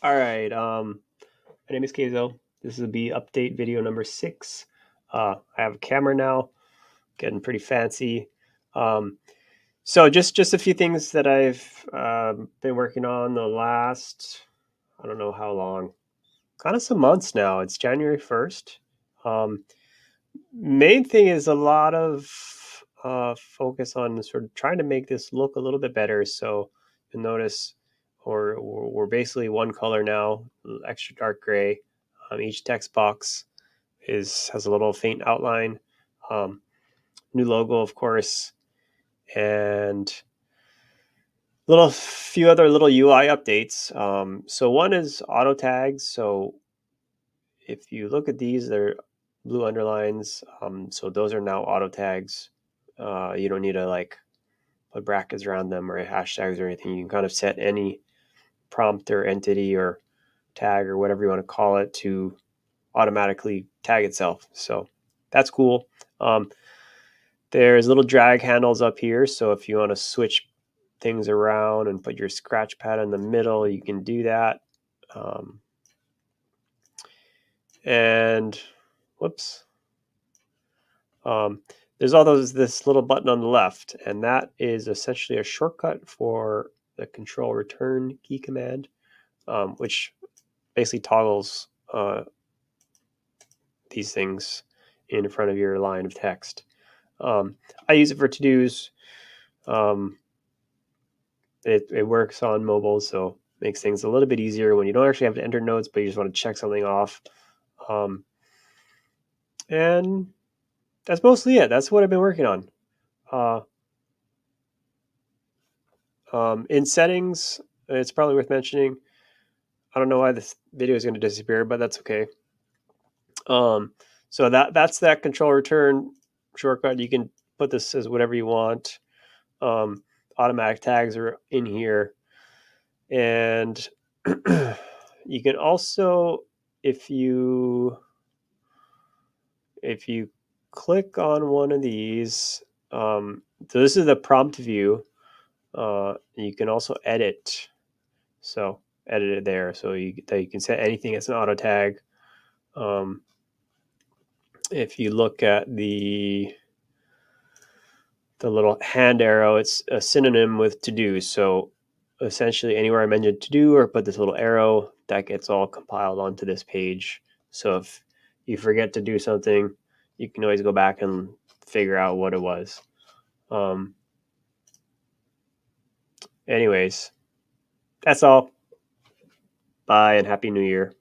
All right. My name is Keizo. This will be update video number 6. I have a camera now, getting pretty fancy. Um, so just a few things that I've been working on the last, I don't know how long, kind of some months now. It's January 1st. Um, Main thing is a lot of focus on sort of trying to make this look a little bit better. So you'll notice, we're basically one color now, extra dark gray. Each text box is has a little faint outline. Um, New logo, of course, and little few other little UI updates. So one is auto tags. So if you look at these, they're blue underlines. So those are now auto tags. You don't need to like put brackets around them or hashtags or anything. You can kind of set any prompt or entity or tag or whatever you want to call it to automatically tag itself. So that's cool. Um, there's little drag handles up here. So if you want to switch things around and put your scratch pad in the middle, you can do that. Um, and whoops. Um, there's all those this little button on the left, and that is essentially a shortcut for the control return key command, which basically toggles these things in front of your line of text. I use it for to dos. Um, it works on mobile, so makes things a little bit easier when you don't actually have to enter notes, but you just want to check something off. Um, and that's mostly it. That's what I've been working on. Uh, in settings, it's probably worth mentioning. I don't know why this video is going to disappear, but that's okay. Um, so that's that control return shortcut. You can put this as whatever you want. Um, Automatic tags are in here, and you can also, if you if you click on one of these, so this is the prompt view. You can also edit. So edit it there. So you can set anything as an auto tag. Um, if you look at the little hand arrow, it's a synonym with to do. So essentially, anywhere I mention to do or put this little arrow, that gets all compiled onto this page. So if you forget to do something, you can always go back and figure out what it was. Um, Anyways, that's all. Bye and Happy New Year.